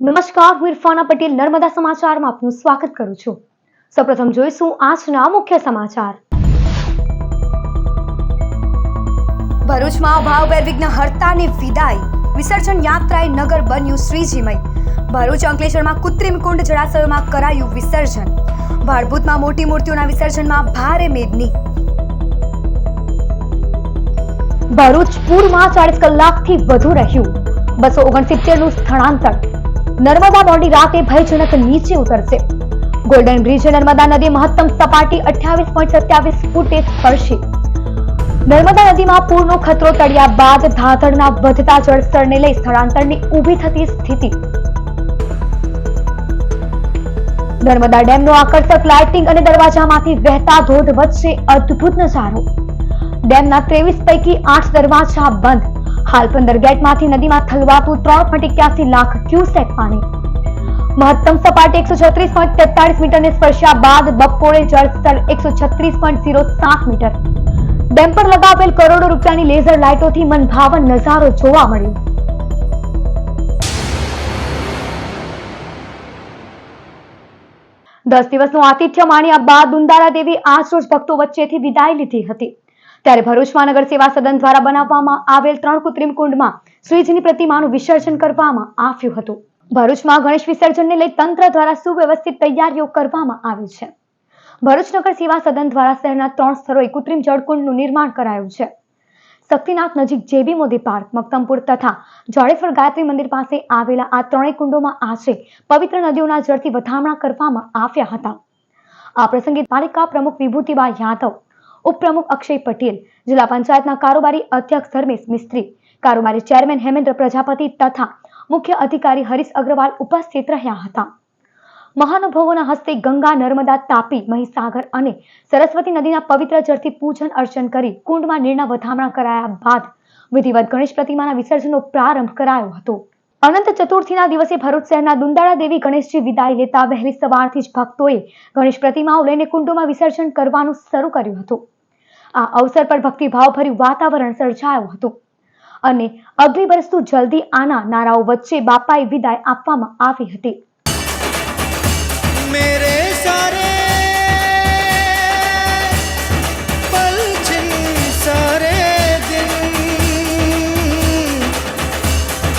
નમસ્કાર, હું ઇરફાના પટેલ નર્મદા સમાચારમાં આપનું સ્વાગત કરું છું। સૌપ્રથમ જોઈશું આજના મુખ્ય સમાચાર। ભરૂચમાં ભાવભેર વિઘ્ન હર્તાની વિદાય, વિસર્જન યાત્રાએ નગર બન્યું શ્રીજીમય। ભરૂચ અંકલેશ્વરમાં કૃત્રિમ કુંડ જળાશયોમાં કરાયું વિસર્જન। ભાડભૂતમાં મોટી મૂર્તિઓના વિસર્જનમાં ભારે મેદની। ભરૂચ પૂરમાં 40 કલાકથી વધુ રહ્યું, 269નું સ્થળાંતર। નર્મદા મોડી રાતે ભયજનક નીચે ઉતરશે। ગોલ્ડન બ્રિજે નર્મદા નદી મહત્તમ સપાટી 28.27 ફૂટે સ્પર્શી। નર્મદા નદીમાં પૂરનો ખતરો ટળ્યા બાદ ધાધડના વધતા જળસ્તરને લઈ સ્થળાંતરની ઊભી થતી સ્થિતિ। નર્મદા ડેમનો આકર્ષક લાઇટિંગ અને દરવાજામાંથી વહેતા ધોધ વચ્ચે અદ્ભુત નજારો। ડેમના 23 પૈકી 8 દરવાજા બંધ। હાલ 15 ગેટમાંથી નદીમાં ઠલવાતું 3.81 લાખ ક્યુસેક પાણી। મહત્તમ સપાટી 136.43 મીટરને સ્પર્શ્યા બાદ બપોરે જળસ્તર 136.07 મીટર। ડેમ પર લગાવેલ કરોડો રૂપિયાની લેઝર લાઇટોથી મનભાવન નજારો જોવા મળ્યો। 10 દિવસનું આતિથ્ય માણ્યા બાદ દુંદાળા દેવી આજ રોજ ભક્તો વચ્ચેથી વિદાય લીધી હતી। ત્યારે ભરૂચમાં નગર સેવા સદન દ્વારા બનાવવામાં આવેલ 3 કૃત્રિમ કુંડમાં શ્રીજીની પ્રતિમાનું વિસર્જન કરવામાં આવ્યું હતું। ભરૂચમાં ગણેશ વિસર્જનને લઈ તંત્ર દ્વારા સુવ્યવસ્થિત તૈયારીઓ કરવામાં આવી છે। ભરૂચ નગર સેવા સદન દ્વારા શહેરના 3 સ્થળોએ કૃત્રિમ જળકુંડનું નિર્માણ કરાયું છે। શક્તિનાથ નજીક જેબી મોદી પાર્ક, મક્તમપુર તથા જોડેશ્વર ગાયત્રી મંદિર પાસે આવેલા આ 3 કુંડોમાં આજે પવિત્ર નદીઓના જળથી વધામણા કરવામાં આવ્યા હતા। આ પ્રસંગે પાલિકા પ્રમુખ વિભૂતિબા યાદવ, ઉપપ્રમુખ અક્ષય પટેલ, જિલ્લા પંચાયતના કારોબારી અધ્યક્ષ ધર્મેશ મિસ્ત્રી, કારોબારી ચેરમેન હેમેન્દ્ર પ્રજાપતિ તથા મુખ્ય અધિકારી હરીશ અગ્રવાલ ઉપસ્થિત રહ્યા હતા। મહાનુભાવોના હસ્તે ગંગા, નર્મદા, તાપી, મહીસાગર અને સરસ્વતી નદીના પવિત્ર જળથી પૂજન અર્ચન કરી કુંડમાં નીરના વધામણા કરાયા બાદ વિધિવત ગણેશ પ્રતિમાના વિસર્જનનો પ્રારંભ કરાયો હતો। અનંત ચતુર્થીના દિવસે ભરૂચ શહેરના દુંદાળા દેવી ગણેશજી વિદાય લેતા વહેલી સવારથી જ ભક્તોએ ગણેશ પ્રતિમાઓ લઈને કુંડોમાં વિસર્જન કરવાનું શરૂ કર્યું હતું। આ અવસર પર ભક્તિભાવભર્યું વાતાવરણ સર્જાયું હતું અને અગ્નિ બરસતું જલ્દી આના નારાઓ વચ્ચે બાપાએ વિદાય આપવામાં આવી હતી। मेरे सारे पल छिन सारे दिन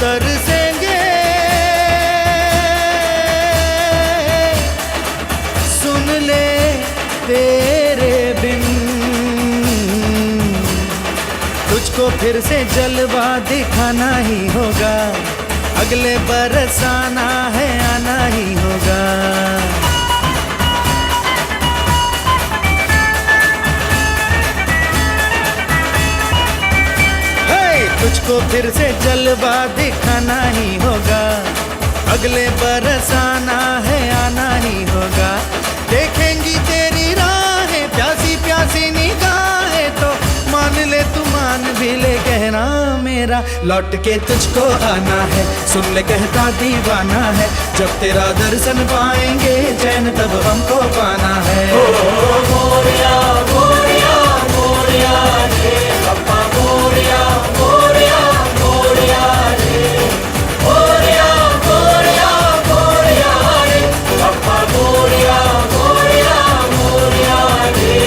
तरसेंगे सुन ले तेरे बिन तुझको फिर से जलवा दिखाना ही होगा अगले बरस आना है आना ही होगा। तुझको फिर से जलवा दिखाना ही होगा अगले बरस आना है आना ही होगा। देखेंगी तेरी राहें प्यासी प्यासी निगाहें तो मान ले तू मान भी ले कहना मेरा लौट के तुझको आना है सुन ले कहता दीवाना है जब तेरा दर्शन पाएंगे चैन तब हमको पाना है। मोरिया मोरिया मोरिया रे पप्पा मोरिया मोरिया मोरिया रे मोरिया मोरिया मोरिया रे पप्पा मोरिया मोरिया मोरिया रे।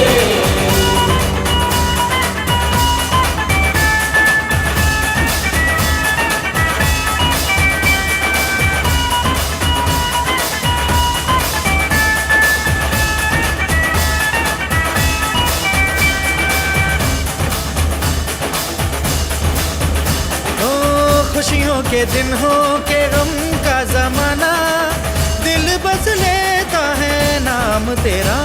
खुशियों के दिन हो के गम का जमाना दिल बस लेता है नाम तेरा।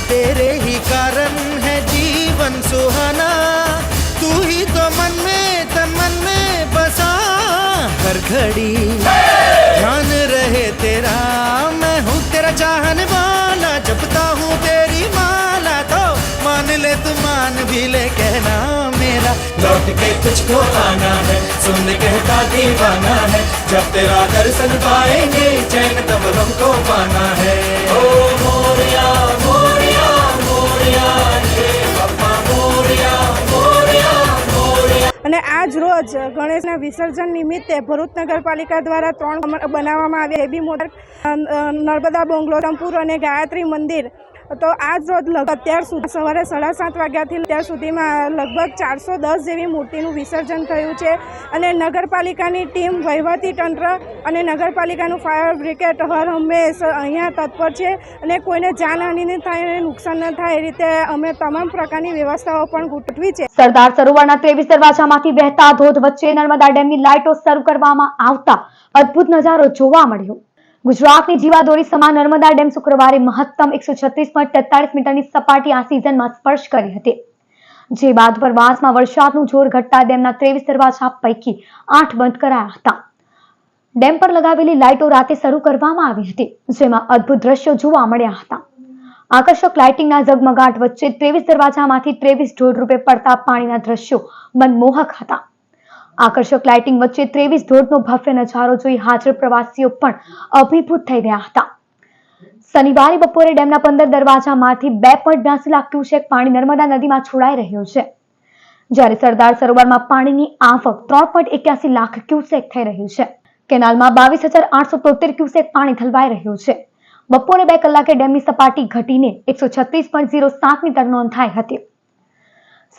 तेरे ही कारण है जीवन सुहाना तू ही तो मन में तन मन में बसा हर घड़ी ध्यान रहे तेरा मैं हूँ तेरा चाहने वाला जपता हूँ तेरी माला तो मान ले तू मान भी ले कहना मेरा लौट के तुझको आना है सुन ले कहता दीवाना है जब तेरा दर्शन पाएंगे चैन तब हमको पाना है। ओ मोरिया मोरिया मोरिया रे पप्पा मोरिया मोरिया मोरिया। અને આજ રોજ ગણેશના વિસર્જન નિમિત્તે ભરૂચ નગરપાલિકા દ્વારા 3 બનાવવામાં આવ્યા. એબી મોટર, નર્મદા બંગલો, રામપુર અને ગાયત્રી મંદિર. તો આજ રોજ અત્યાર સુધી સવારે 7:30 વાગ્યાથી અત્યાર સુધીમાં લગભગ 410 જેવી મૂર્તિનું વિસર્જન થયું છે. અને નગરપાલિકાની ટીમ, વહીવટી તંત્ર અને નગરપાલિકાનું ફાયર બ્રિગેડ હર હંમેશ અહીંયા તત્પર છે. અને કોઈને જાનહાનિ ન થાય અને નુકસાન ન થાય એ રીતે અમે તમામ પ્રકારની વ્યવસ્થાઓ પણ ગોઠવી છે. સરદાર સરોવરના 23 દરવાજામાંથી વહેતા ધોધ વચ્ચે નર્મદા ડેમની લાઇટો શરૂ કરવામાં આવતા અદ્ભુત નજારો જોવા મળ્યો. ગુજરાતની જીવાદોરી સમાન નર્મદા ડેમ શુક્રવારે મહત્તમ 136.43 મીટરની સપાટી આ સિઝનમાં સ્પર્શ કરી હતી. જે બાદ ઉપરવાસમાં વરસાદનું જોર ઘટતા ડેમના 23 દરવાજા પૈકી 8 બંધ કરાયા હતા. ડેમ પર લગાવેલી લાઇટો રાતે શરૂ કરવામાં આવી હતી, જેમાં અદ્ભુત દ્રશ્યો જોવા મળ્યા હતા. આકર્ષક લાઇટિંગના ઝગમગાટ વચ્ચે 23 દરવાજામાંથી 23 ઢોળ રૂપે પડતા પાણીના દ્રશ્યો મનમોહક હતા. આકર્ષક લાઇટિંગ વચ્ચે 23 ધોધનો ભવ્ય નજારો જોઈ હાજર પ્રવાસીઓ પણ અભિભૂત થઈ ગયા હતા. શનિવારે બપોરે ડેમના 15 દરવાજામાંથી 2.82 લાખ ક્યુસેક પાણી નર્મદા નદીમાં છોડાઈ રહ્યું છે, જ્યારે સરદાર સરોવરમાં પાણીની આવક 3.81 લાખ ક્યુસેક થઈ રહ્યું છે. કેનાલમાં 22,873 ક્યુસેક પાણી ઠલવાઈ રહ્યું છે. બપોરે 2 કલાકે ડેમની સપાટી ઘટીને 136.07 મીટર નોંધાઈ હતી.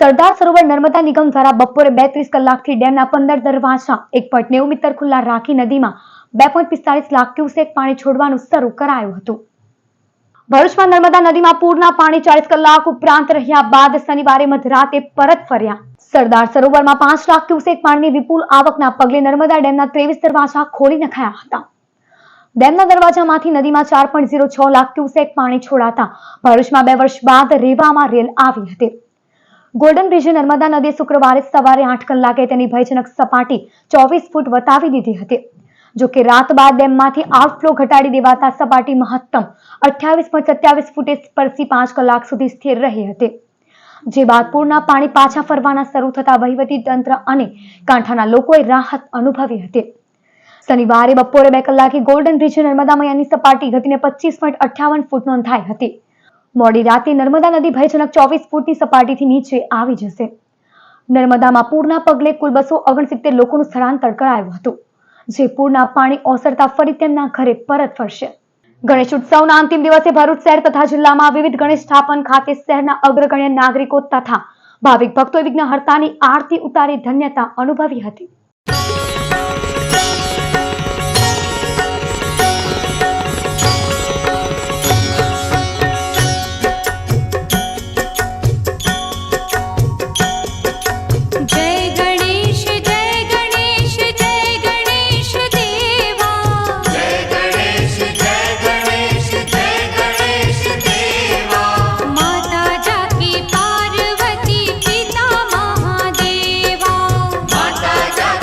સરદાર સરોવર નર્મદા નિગમ દ્વારા બપોરે 2:30 કલાકથી ડેમના 15 દરવાજા 1.90 મીટર ખુલ્લા રાખી નદીમાં 2.45 લાખ ક્યુસેક પાણી છોડવાનું શરૂ કરાયું હતું. ભરૂચમાં નર્મદા નદીમાં પૂરના પાણી 40 કલાક ઉપરાંત રહ્યા બાદ શનિવારે મધરાતે પરત ફર્યા. સરદાર સરોવરમાં 5 લાખ ક્યુસેક પાણીની વિપુલ આવકના પગલે નર્મદા ડેમના 23 દરવાજા ખોલી નખાયા હતા. ડેમના દરવાજામાંથી નદીમાં 4.06 લાખ ક્યુસેક પાણી છોડાતા ભરૂચમાં 2 વર્ષ બાદ રેવામાં રેલ આવી હતી. ગોલ્ડન બ્રિજે નર્મદા નદીએ શુક્રવારે સવારે 8 કલાકે તેની ભયજનક સપાટી 24 ફૂટ વટાવી દીધી હતી. જો કે રાત બાદ ડેમમાંથી આઉટફ્લો ઘટાડી દેવાતા સપાટી મહત્તમ 28.27 ફૂટે સ્પર્શી 5 કલાક સુધી સ્થિર રહી હતી. જે બાદ પૂરના પાણી પાછા ફરવાના શરૂ થતા વહીવટી તંત્ર અને કાંઠાના લોકોએ રાહત અનુભવી હતી. શનિવારે બપોરે 2 કલાકે ગોલ્ડન બ્રિજે નર્મદા મૈયાની સપાટી ઘટીને 25.58 ફૂટ નોંધાઈ હતી. મોડી રાતે નર્મદા નદી ભયજનક 24 ફૂટની સપાટીથી નીચે આવી જશે. નર્મદામાં પૂરના પગલે કુલ 269 લોકોનું સ્થળાંતર કરાયું હતું, જે પૂરના પાણી ઓસરતા ફરી તેમના ઘરે પરત ફરશે. ગણેશ ઉત્સવના અંતિમ દિવસે ભરૂચ શહેર તથા જિલ્લામાં વિવિધ ગણેશ સ્થાપન ખાતે શહેરના અગ્રગણ્ય નાગરિકો તથા ભાવિક ભક્તોએ વિઘ્નહર્તાની આરતી ઉતારી ધન્યતા અનુભવી હતી. माता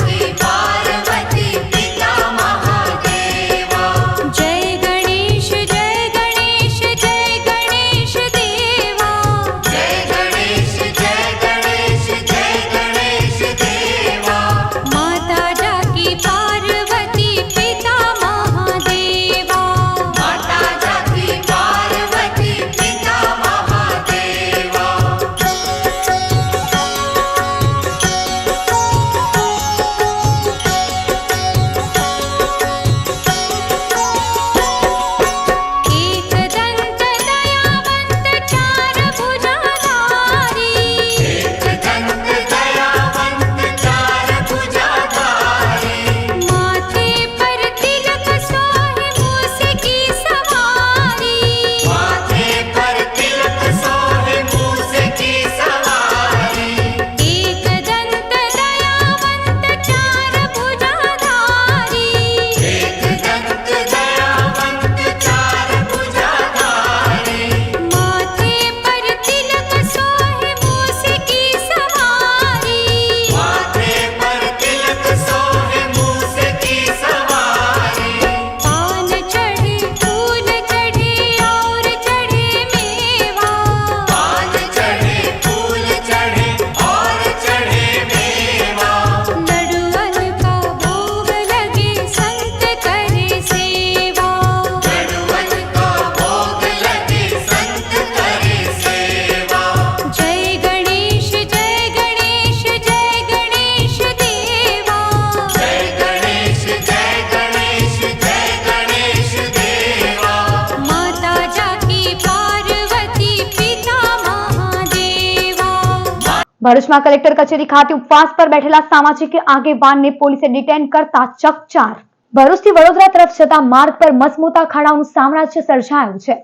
ભરૂચમાં કલેક્ટર કચેરી ખાતે ઉપવાસ પર બેઠેલા સામાજિક આગેવાનને પોલીસે ડિટેન કરતા ચકચાર. ભરૂચથી વડોદરા તરફ જતા માર્ગ પર મસમોટા ખાડાઓનું સામ્રાજ્ય સર્જાયું છે.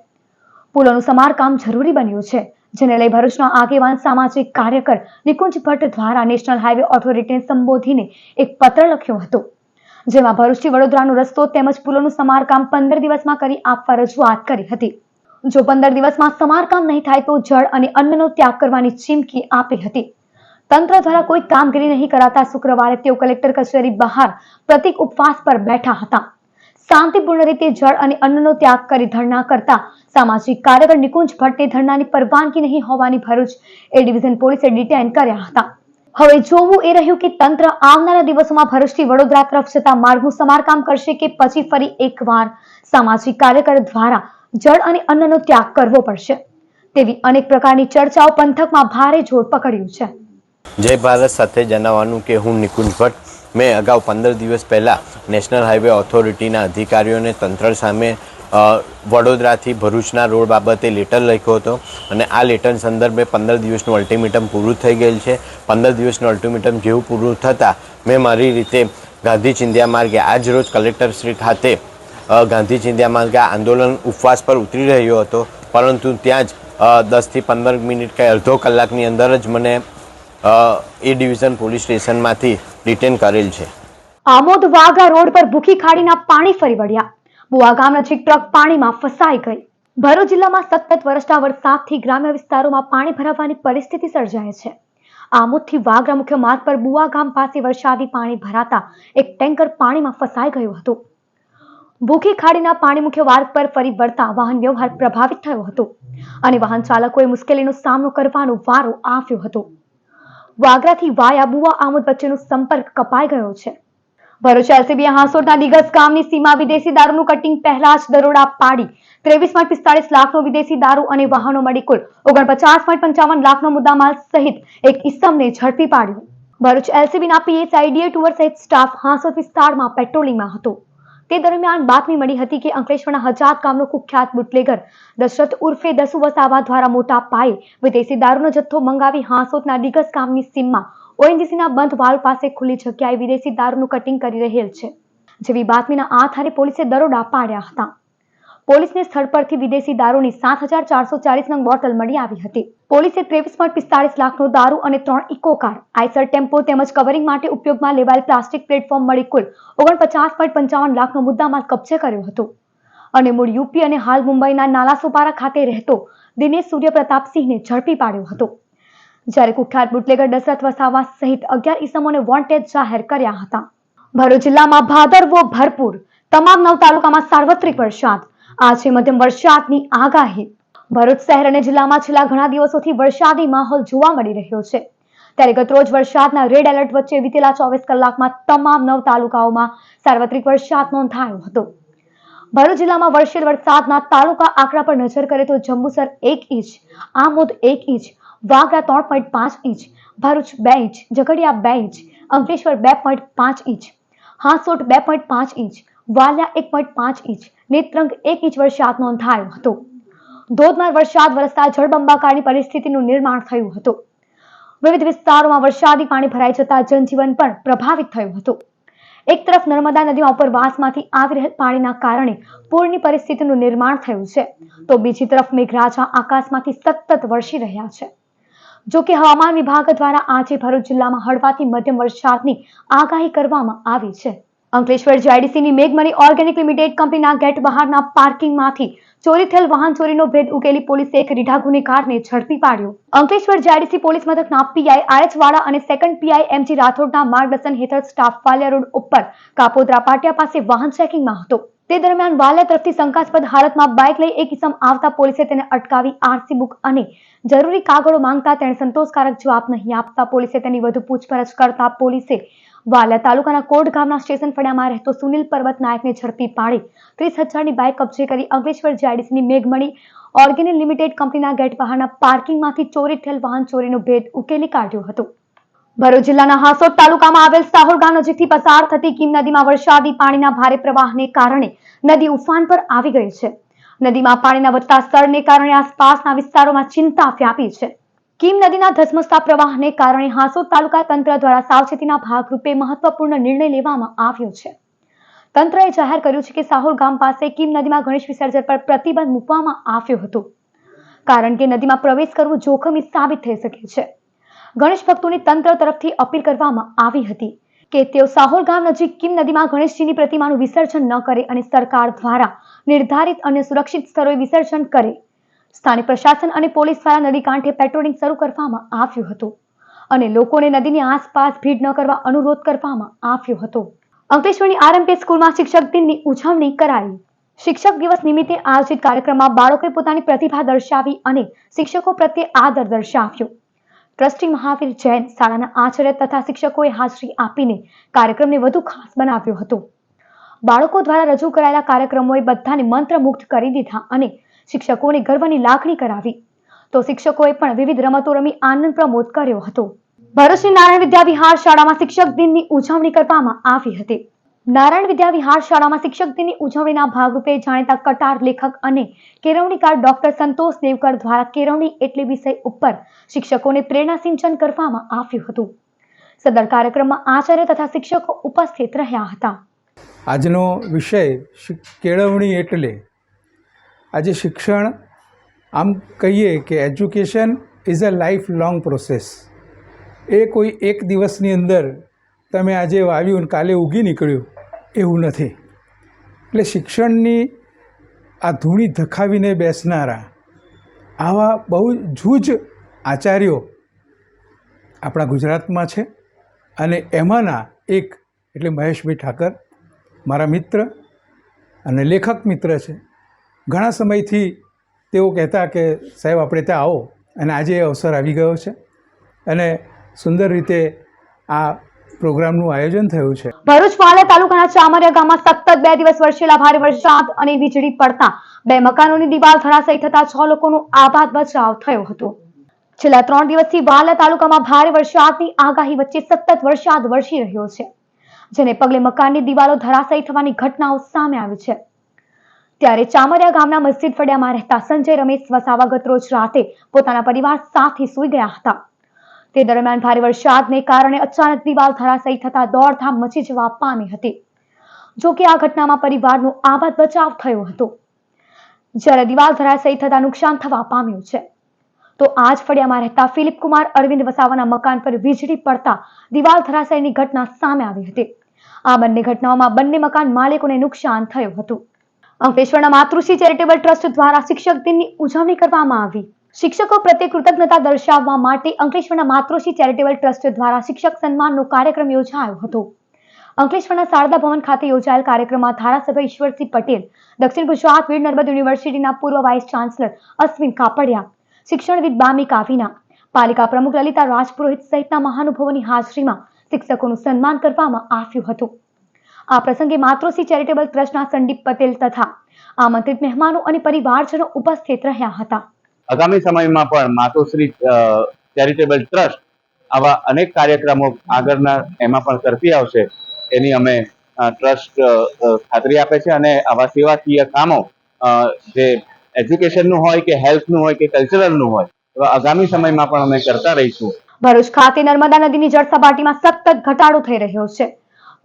પુલોનું સમારકામ જરૂરી બન્યું છે, જેને લઈ ભરૂચના આગેવાન સામાજિક કાર્યકર નિકુંજ ભટ્ટ દ્વારા નેશનલ હાઈવે ઓથોરિટીને સંબોધીને એક પત્ર લખ્યો હતો, જેમાં ભરૂચથી વડોદરાનો રસ્તો તેમજ પુલોનું સમારકામ 15 દિવસમાં કરી આપવા રજૂઆત કરી હતી. જો 15 દિવસમાં સમારકામ નહીં થાય તો જળ અને અન્નનો ત્યાગ કરવાની ચીમકી આપી હતી. તંત્ર દ્વારા કોઈ કામગીરી નહીં કરાતા શુક્રવારે તેઓ કલેક્ટર કચેરી બહાર પ્રતિક ઉપવાસ પર બેઠા હતા. શાંતિપૂર્ણ રીતે જળ અને અન્નનો ત્યાગ કરી ધરણા કરતા સામાજિક કાર્યકર નિકુંજ ભટ્ટને ધરણાની પરવાનગી નહીં હોવાની ભરૂચ એ ડિવિઝન પોલીસે ડિટેન કર્યા હતા. હવે જોવું એ રહ્યું કે તંત્ર આવનારા દિવસોમાં ભરૂચથી વડોદરા તરફ જતા માર્ગનું સમારકામ કરશે કે પછી ફરી એકવાર સામાજિક કાર્યકર દ્વારા જળ અને અન્નનો ત્યાગ કરવો પડશે તેવી અનેક પ્રકારની ચર્ચાઓ પંથકમાં ભારે જોર પકડ્યું છે. જય ભારત સાથે જણાવવાનું કે હું નિકુંજ ભટ્ટ મેં અગાઉ 15 દિવસ પહેલાં નેશનલ હાઈવે ઓથોરિટીના અધિકારીઓને તંત્ર સામે વડોદરાથી ભરૂચના રોડ બાબતે લેટર લખ્યો હતો અને આ લેટર સંદર્ભે 15 દિવસનું અલ્ટિમેટમ પૂરું થઈ ગયેલ છે. 15 દિવસનું અલ્ટિમેટમ જેવું પૂરું થતાં મેં મારી રીતે ગાંધી ચિંધ્યા માર્ગે આજ રોજ કલેક્ટરશ્રી ખાતે ગાંધી ચિંધ્યા માર્ગે આંદોલન ઉપવાસ પર ઉતરી રહ્યો હતો, પરંતુ ત્યાં જ 10 થી 15 મિનિટ કે અડધો કલાકની અંદર જ મને એ ડિવિઝન પોલીસ સ્ટેશનમાંથી ડિટેન કરેલ છે. આમોદ વાઘા રોડ પર ભૂખી ખાડીના પાણી ફરી વળ્યા. બુવા ગામ નજીક ટ્રક પાણીમાં ફસાઈ ગઈ. ભરૂચ જિલ્લામાં સતત વરસતા વરસાદથી ગ્રામ્ય વિસ્તારોમાં પાણી ભરાવાની પરિસ્થિતિ સર્જાય છે. આમોદથી વાગરા મુખ્ય માર્ગ પર બુવા ગામ પાસે વરસાદી પાણી ભરાતા એક ટેન્કર પાણીમાં ફસાઈ ગયું હતું. ભૂખી ખાડીના પાણી મુખ્ય માર્ગ પર ફરી વળતા વાહન વ્યવહાર પ્રભાવિત થયો હતો અને વાહન ચાલકોએ મુશ્કેલીનો સામનો કરવાનો વારો આવ્યો હતો. વાગરાથી વાયા બુવા આમોદ વચ્ચેનો સંપર્ક કપાઈ ગયો છે. ભરૂચ એલસીબીએ હાંસોટના ડીગસ ગામની સીમા વિદેશી દારૂનું કટિંગ પહેલા જ દરોડા પાડી 23.45 લાખનો વિદેશી દારૂ અને વાહનો મળી કુલ 49.55 લાખનો મુદ્દામાલ સહિત એક ઇસમને ઝડપી પાડ્યો. ભરૂચ એલસીબીના પીએસઆઈ ડીએ ટુવર સહિત સ્ટાફ હાંસોટ વિસ્તારમાં પેટ્રોલિંગમાં હતો. તે દરમિયાન બાતમી મળી હતી કે અંકલેશ્વરના હજાત ગામનો કુખ્યાત બુટલેગર દશરથ ઉર્ફે દસુ વસાવા દ્વારા મોટા પાયે વિદેશી દારૂનો જથ્થો મંગાવી હાંસોટના ડીગસ ગામની સીમમાં ઓએનજીસીના બંધ વાલ્વ પાસે ખુલ્લી જગ્યાએ વિદેશી દારૂનું કટિંગ કરી રહેલ છે. જેવી બાતમીના આધારે પોલીસે દરોડા પાડ્યા હતા. પોલીસને સ્થળ પરથી વિદેશી દારૂની 7,440 નંગ બોટલ મળી આવી હતી. પોલીસે 23.45 લાખનો દારૂ અને 3 ઇકો કાર, આઈસર ટેમ્પો તેમજ કવરિંગ માટે ઉપયોગમાં લેવાયેલ પ્લાસ્ટિક પ્લેટફોર્મ મળી કુલ 49.55 લાખનો મુદ્દામાલ કબજે કર્યો હતો અને મૂળ યુપી અને હાલ મુંબઈના નાલાસોપારા ખાતે રહેતો દિનેશ સૂર્યપ્રતાપસિંહને ઝડપી પાડ્યો હતો. જ્યારે કુખ્યાત બુટલેગર દશરથ વસાવા સહિત 11 ઇસમોને વોન્ટેડ જાહેર કર્યા હતા. ભરૂચ જિલ્લામાં ભાદરવો ભરપૂર, તમામ 9 તાલુકામાં સાર્વત્રિક વરસાદ. આજે મધ્યમ વરસાદની આગાહી. ભરૂચ શહેર અને જિલ્લામાં છેલ્લા ઘણા દિવસોથી વરસાદી માહોલ જોવા મળી રહ્યો છે. ત્યારે ગતરોજ વરસાદના રેડ એલર્ટ વચ્ચે વીતેલા 24 કલાકમાં તમામ 9 તાલુકાઓમાં સાર્વત્રિક વરસાદ નોંધાયો હતો. ભરૂચ જિલ્લામાં વરસેલ વરસાદના તાલુકા આંકડા પર નજર કરીએ તો Jambusar 1 inch, Amod 1 inch, Vagra 3.5 inch, Bharuch 2 inch, Jhagadia 2 inch, Ankleshwar 2.5 inch, Hansot 2.5 inch, Valia 1.5 inch, Netrang 1 inch વરસાદ નોંધાયો હતો. ધોધમાર વરસાદ વરસતા જળબંબાકારની પરિસ્થિતિનું નિર્માણ થયું હતું. વિવિધ વિસ્તારોમાં વરસાદી પાણી ભરાઈ જતા જનજીવન પણ પ્રભાવિત થયું હતું. એક તરફ નર્મદા નદીમાં ઉપરવાસમાંથી આવી રહેલ પાણીના કારણે પૂરની પરિસ્થિતિનું નિર્માણ થયું છે, તો બીજી તરફ મેઘરાજા આકાશમાંથી સતત વરસી રહ્યા છે. જો કે હવામાન વિભાગ દ્વારા આજે ભરૂચ જિલ્લામાં હળવાથી મધ્યમ વરસાદની આગાહી કરવામાં આવી છે. અંકલેશ્વર જીઆઈડીસીની મેઘમણી ઓર્ગેનિક લિમિટેડ કંપનીના ગેટ બહારના પાર્કિંગમાંથી ચોરી થયેલ વાહન ચોરીનો ભેદ ઉકેલી પોલીસે એક રીઢા ગુનેગારને ઝડપી પાડ્યો. અંકલેશ્વર જીઆઈડીસી પોલીસ મથકના પીઆઈ આરએચ વાળા અને સેકન્ડ પીઆઈ એમજી રાઠોડના માર્ગદર્શન હેઠળ સ્ટાફ વાલિયા રોડ ઉપર કાપોદ્રા પાટિયા પાસે વાહન ચેકિંગમાં હતો. તે દરમિયાન વાલિયા તરફથી શંકાસ્પદ હાલતમાં બાઇક લઈ એક ઇસમ આવતા પોલીસે તેને અટકાવી આરસી બુક અને જરૂરી કાગળો માંગતા તેણે સંતોષકારક જવાબ નહીં આપતા પોલીસે તેની વધુ પૂછપરછ કરતા પોલીસે વાલિયા તાલુકાના કોટ ગામના સ્ટેશન ફળિયામાં રહેતો સુનિલ પર્વત નાયકને ઝડપી પાડી 30,000ની બાઇક કબજે કરી અંકલેશ્વર જીઆઈડીસીની મેઘમણી ઓર્ગેનિક લિમિટેડ કંપનીના ગેટ બહારના પાર્કિંગમાંથી ચોરી થયેલ વાહન ચોરીનો ભેદ ઉકેલી કાઢ્યો હતો. ભરૂચ જિલ્લાના હાંસોટ તાલુકામાં આવેલ સાહોર ગામ નજીકથી પસાર થતી કીમ નદીમાં વરસાદી પાણીના ભારે પ્રવાહને કારણે નદી ઉફાન પર આવી ગઈ છે. નદીમાં પાણીના વધતા સ્તરને કારણે આસપાસના વિસ્તારોમાં ચિંતા વ્યાપી છે. કીમ નદીના ધસમસતા પ્રવાહને કારણે હાંસોદ તાલુકા તંત્ર દ્વારા સાવચેતીના ભાગરૂપે મહત્વપૂર્ણ નિર્ણય લેવામાં આવ્યો છે. તંત્રએ જાહેર કર્યું છે કે સાહોલ ગામ પાસે કીમ નદીમાં ગણેશ વિસર્જન પર પ્રતિબંધ મૂકવામાં આવ્યો હતો, કારણ કે નદીમાં પ્રવેશ કરવો જોખમી સાબિત થઈ શકે છે. ગણેશ ભક્તોને તંત્ર તરફથી અપીલ કરવામાં આવી હતી કે તેઓ સાહોલ ગામ નજીક કીમ નદીમાં ગણેશજીની પ્રતિમાનું વિસર્જન ન કરે અને સરકાર દ્વારા નિર્ધારિત અને સુરક્ષિત સ્થળોએ વિસર્જન કરે. સ્થાનિક પ્રશાસન અને પોલીસ દ્વારા નદી કાંઠે પેટ્રોલિંગ શરૂ કરવામાં આવ્યું હતું અને લોકોને નદીની આસપાસ ભીડ ન કરવા અનુરોધ કરવામાં આવ્યો હતો. અંકલેશ્વરની આરએમપી સ્કૂલમાં શિક્ષક દિનની ઉજવણી કરાઈ. શિક્ષક દિવસ નિમિત્તે આયોજિત કાર્યક્રમમાં બાળકોએ પોતાની પ્રતિભા દર્શાવી અને શિક્ષકો પ્રત્યે આદર દર્શાવ્યો. ટ્રસ્ટી મહાવીર જૈન શાળાના આચાર્ય તથા શિક્ષકોએ હાજરી આપીને કાર્યક્રમને વધુ ખાસ બનાવ્યો હતો. બાળકો દ્વારા રજૂ કરાયેલા કાર્યક્રમોએ બધાને મંત્રમુગ્ધ કરી દીધા અને શિક્ષકોને ગર્વની લાગણી કરાવી. તો શિક્ષકોએ પણ વિવિધ રમતો રમી આનંદ પ્રમોદ કર્યો હતો. ભરૂચની નારાયણ વિદ્યા વિહાર શાળામાં શિક્ષક દિનની ઉજવણી કરવામાં આવી હતી. નારાયણ વિદ્યા વિહાર શાળામાં શિક્ષક દિનની ઉજવણીના ભાગરૂપે જાણીતા કટાર લેખક અને કેળવણીકાર ડોક્ટર સંતોષ દેવકર દ્વારા કેળવણી એટલે વિષય ઉપર શિક્ષકોને પ્રેરણા સિંચન કરવામાં આવ્યું હતું. સદર કાર્યક્રમમાં આચાર્ય તથા શિક્ષકો ઉપસ્થિત રહ્યા હતા. આજનો વિષય કેળવણી એટલે આજે શિક્ષણ આમ કહીએ કે education is a lifelong process. એ કોઈ એક દિવસની અંદર તમે આજે વાવ્યું કાલે ઉગી નીકળ્યું એવું નથી. એટલે શિક્ષણની આ ધૂણી ધખાવીને બેસનારા આવા બહુ જૂજ આચાર્યો આપણા ગુજરાતમાં છે અને એમાંના એક એટલે મહેશભાઈ ઠાકર મારા મિત્ર અને લેખક મિત્ર છે. ઘણા સમયથી તેઓ કહેતા કે સાહેબ આપણે ત્યાં આવો અને આજે એ અવસર આવી ગયો છે અને સુંદર રીતે આ પ્રોગ્રામનું આયોજન થયું છે. ભરૂચ વાલા તાલુકાના ચામરિયા ગામમાં સતત 2 દિવસ વરસેલા ભારે વરસાદ અને વીજળી પડતા 2 મકાનોની દિવાલ ધરાશાયી થતા 6 લોકોનો આબાદ બચાવ થયો હતો. છેલ્લા 3 દિવસથી વાલા તાલુકામાં ભારે વરસાદની આગાહી વચ્ચે સતત વરસાદ વરસી રહ્યો છે, જેને પગલે મકાનની દિવાલો ધરાશાયી થવાની ઘટનાઓ સામે આવી છે. ત્યારે ચામરિયા ગામના મસ્જિદ ફળિયામાં રહેતા સંજય રમેશ વસાવા ગતરોજ રાતે પોતાના પરિવાર સાથે સૂઈ ગયા હતા. તે દરમિયાન ભારે વરસાદને કારણે અચાનક દિવાલ ધરાશાયી થતા દોડધામ મચી જવા પામી હતી. જો કે આ ઘટનામાં પરિવારનો આબાદ બચાવ થયો હતો, જ્યારે દિવાલ ધરાશાયી થતા નુકસાન થવા પામ્યું છે. તો આ જ ફળિયામાં રહેતા ફિલિપ કુમાર અરવિંદ વસાવાના મકાન પર વીજળી પડતા દિવાલ ધરાશાયીની ઘટના સામે આવી હતી. આ બંને ઘટનાઓમાં બંને મકાન માલિકોને નુકસાન થયું હતું. અંકલેશ્વરના માતૃશ્રી ચેરિટેબલ ટ્રસ્ટ દ્વારા શિક્ષક દિનની ઉજવણી કરવામાં આવી. શિક્ષકો પ્રત્યે કૃતજ્ઞતા દર્શાવવા માટે અંકલેશ્વરના માતૃશ્રી ચેરિટેબલ ટ્રસ્ટ દ્વારા શિક્ષક સન્માનનો કાર્યક્રમ યોજાયો હતો. અંકલેશ્વરના શારદા ભવન ખાતે યોજાયેલ કાર્યક્રમમાં ધારાસભ્ય ઈશ્વરસિંહ પટેલ, દક્ષિણ ગુજરાત વીર નર્મદ યુનિવર્સિટીના પૂર્વ વાઇસ ચાન્સલર અશ્વિન કાપડિયા, શિક્ષણવિદ બામી કાવીના, પાલિકા પ્રમુખ લલિતા રાજપુરોહિત સહિતના મહાનુભાવોની હાજરીમાં શિક્ષકોનું સન્માન કરવામાં આવ્યું હતું. આ પ્રસંગે માતૃશ્રી ચેરિટેબલ ટ્રસ્ટના સંદીપ પટેલ તથા આમંત્રિત મહેમાનો અને પરિવારજનો ઉપસ્થિત રહ્યા હતા. આગામી સમયમાં પણ માતૃશ્રી ચેરિટેબલ ટ્રસ્ટ આવા અનેક કાર્યક્રમો આગળના એમાં પણ કરતી આવશે એની અમે ટ્રસ્ટ ખાતરી આપે છે અને આવા સેવાકીય કામો જે એજ્યુકેશનનું હોય કે હેલ્થનું હોય કે કલ્ચરલનું હોય તો આગામી સમયમાં પણ અમે કરતા રહીશું. ભરૂચ ખાતે નર્મદા નદીની જળ સપાટીમાં સતત ઘટાડો થઈ રહ્યો છે,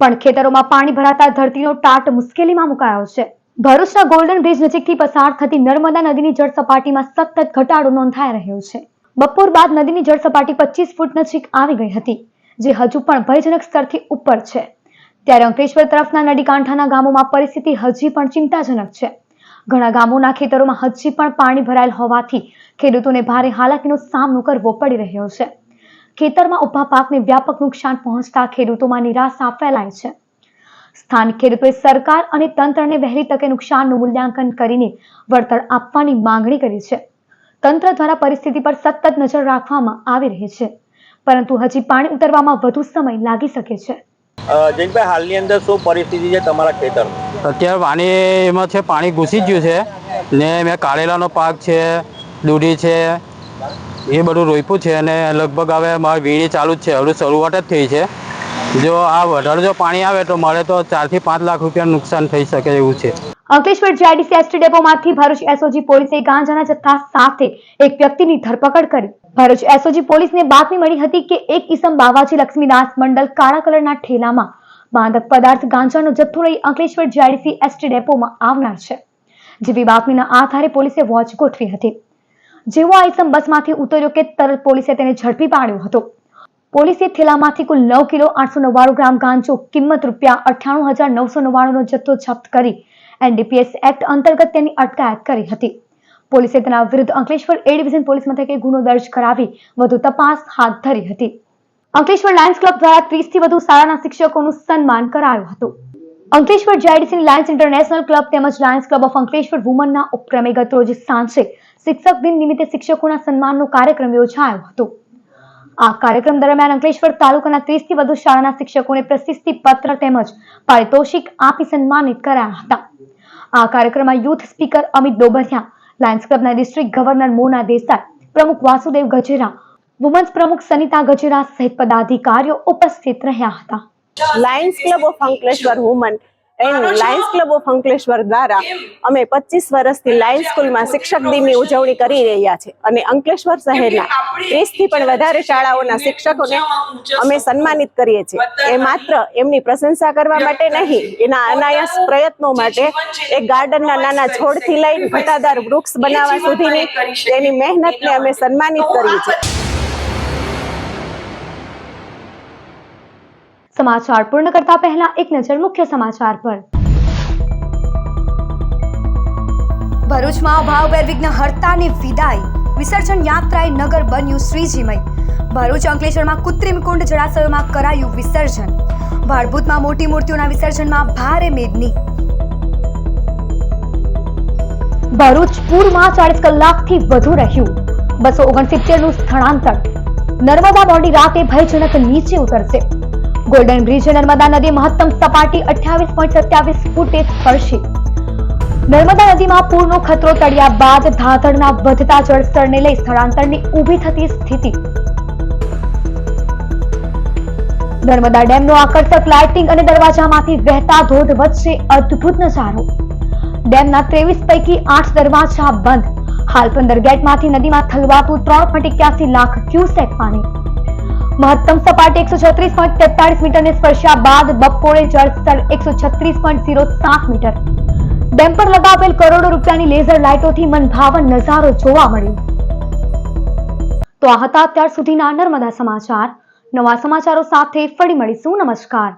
પણ ખેતરોમાં પાણી ભરાતા ધરતીનો તાટ મુશ્કેલીમાં મુકાયો છે. ભરૂચના ગોલ્ડન બ્રિજ નજીકથી પસાર થતી નર્મદા નદીની જળ સપાટીમાં સતત ઘટાડો નોંધાઈ રહ્યો છે. બપોર બાદ નદીની જળ સપાટી 25 ફૂટ નજીક આવી ગઈ હતી, જે હજુ પણ ભયજનક સ્તરથી ઉપર છે. ત્યારે અંકલેશ્વર તરફના નદીકાંઠાના ગામોમાં પરિસ્થિતિ હજી પણ ચિંતાજનક છે. ઘણા ગામોના ખેતરોમાં હજી પણ પાણી ભરાયેલ હોવાથી ખેડૂતોને ભારે હાલાકીનો સામનો કરવો પડી રહ્યો છે. ખેતરમાં ઉભા પાકને વ્યાપક નુકસાન પહોંચતા ખેડૂતોમાં નિરાશા ફેલાય છે. સ્થાનિક ખેડૂતોએ સરકાર અને તંત્રને વહેલી તકે નુકસાનનું મૂલ્યાંકન કરીને વળતર આપવાની માંગણી કરી છે. તંત્ર દ્વારા પરિસ્થિતિ પર સતત નજર રાખવામાં આવી રહી છે, પરંતુ હજી પાણી ઉતરવામાં વધુ સમય લાગી શકે છે. જયંતભાઈ, હાલની અંદર શું પરિસ્થિતિ છે તમારા ખેતરમાં? અત્યારે પાણી એમાં છે, પાણી ઘૂસી ગયું છે ને મેં કારેલાનો પાક છે, દૂધી છે, એ બધું રોપ્યું છે અને લગભગ હવે મારી વીણી ચાલુ જ છે, હવે શરૂઆત જ થઈ છે. જો આ વધારે જો પાણી આવે તો મારે તો 4 થી 5 લાખ રૂપિયાનું નુકસાન થઈ શકે એવું છે. અંકલેશ્વર જીઆઈડીસી એસટી ડેપોમાંથી ભરૂચ એસઓજી પોલીસે ગાંજાના જથ્થા સાથે એક વ્યક્તિની ધરપકડ કરી. ભરૂચ એસઓજી પોલીસને બાતમી મળી હતી કે એક ઈસમ બાવાજી લક્ષ્મીદાસ મંડલ કાળા કલરના ઠેલામાં માદક પદાર્થ ગાંજાનો જથ્થો લઈ અંકલેશ્વર જીઆઈડીસી એસટી ડેપોમાં આવનાર છે. જેવી બાતમીના આધારે પોલીસે વોચ ગોઠવી હતી. જેવો આ ઈસમ બસમાંથી ઉતર્યો કે તરત પોલીસે તેને ઝડપી પાડ્યો હતો. પોલીસે થેલામાંથી કુલ 9 કિલો 899 ગ્રામ ગાંજો કિંમત ₹98,999 નો જથ્થો જપ્ત કરી એનડીપીએસ એક્ટ અંતર્ગત તેની અટકાયત કરી હતી. પોલીસે તેના વિરુદ્ધ અંકલેશ્વર એ ડિવિઝન પોલીસ મથકે ગુનો દર્જ કરાવી વધુ તપાસ હાથ ધરી હતી. અંકલેશ્વર લાયન્સ ક્લબ દ્વારા 30 થી વધુ શાળાના શિક્ષકોનું સન્માન કરાયું હતું. Ankleshwar GIDC Lions international club તેમજ લાયન્સ ક્લબ ઓફ અંકલેશ્વર વુમનના ઉપક્રમે ગત રોજ સાંજે શિક્ષક દિન નિમિત્તે શિક્ષકોના સન્માનનો કાર્યક્રમ યોજાયો હતો. આ કાર્યક્રમ દરમિયાન અંકલેશ્વર તાલુકાના 30 થી વધુ શાળાના શિક્ષકોને પ્રશસ્તિ પત્ર તેમજ પારિતોષિક આપી સન્માનિત કરાયા હતા. આ કાર્યક્રમમાં youth speaker Amit Dobariya, lions ક્લબના ડિસ્ટ્રિક્ટ ગવર્નર મોના દેસાઈ, પ્રમુખ વાસુદેવ ગજેરા, વુમન્સ પ્રમુખ સનિતા ગજેરા સહિત પદાધિકારીઓ ઉપસ્થિત રહ્યા હતા. Lions club of Ankleshwar woman and Lions club of Ankleshwar દ્વારા અમે 25 વર્ષથી લાયન્સ સ્કૂલમાં શિક્ષક દિનની ઉજવણી કરી રહ્યા છે અને અંકલેશ્વર શહેરના 30 થી પણ વધારે શાળાઓના શિક્ષકોને અમે સન્માનિત કરીએ છીએ. એ માત્ર એમની પ્રશંસા કરવા માટે નહીં, એના અનાયાસ પ્રયત્નો માટે એક ગાર્ડનના નાના છોડથી લઈને ઘટાદાર વૃક્ષ બનાવવા સુધીની તેની મહેનતને અમે સન્માનિત કરીએ છીએ. સમાચાર પૂર્ણ કરતા પહેલા એક નજર મુખ્ય સમાચાર પર. ભરૂચમાં ભાવભેર વિઘ્ન હર્તાની વિદાય, વિસર્જન યાત્રાએ નગર બન્યું શ્રીજીમય. ભરૂચ અંકલેશ્વરમાં કૃત્રિમ કુંડ જળાશયોમાં કરાયું વિસર્જન. ભાડભૂતમાં મોટી મૂર્તિઓના વિસર્જનમાં ભારે મેદની. ભરૂચ પૂરમાં 40 કલાકથી વધુ રહ્યું. 269 નું સ્થળાંતર. નર્મદા મોડી રાતે ભયજનક નીચે ઉતરશે. ગોલ્ડન બ્રિજ નર્મદા નદી મહત્તમ સપાટી 28.27 ફૂટે સ્પર્શી. નર્મદા નદીમાં પૂરનો ખતરો ટળ્યા બાદ ધાધડના વધતા જળસ્તરને લઈ સ્થળાંતરની ઊભી થતી સ્થિતિ. નર્મદા ડેમનો આકર્ષક લાઇટિંગ અને દરવાજામાંથી વહેતા ધોધ વચ્ચે અદ્ભુત નજારો. ડેમના 23 પૈકી 8 દરવાજા બંધ. હાલ 15 ગેટમાંથી નદીમાં ઠલવાતું 3.81 લાખ ક્યુસેક પાણી. મહત્તમ સપાટી 136.43 મીટરને સ્પર્શ્યા બાદ બપોરે જળસ્તર 136.07 મીટર. ડેમ પર લગાવેલ કરોડો રૂપિયાની લેઝર લાઇટોથી મનભાવન નજારો જોવા મળ્યો. તો આ હતા અત્યાર સુધીના નર્મદા સમાચાર. નવા સમાચારો સાથે ફરી મળીશું. નમસ્કાર.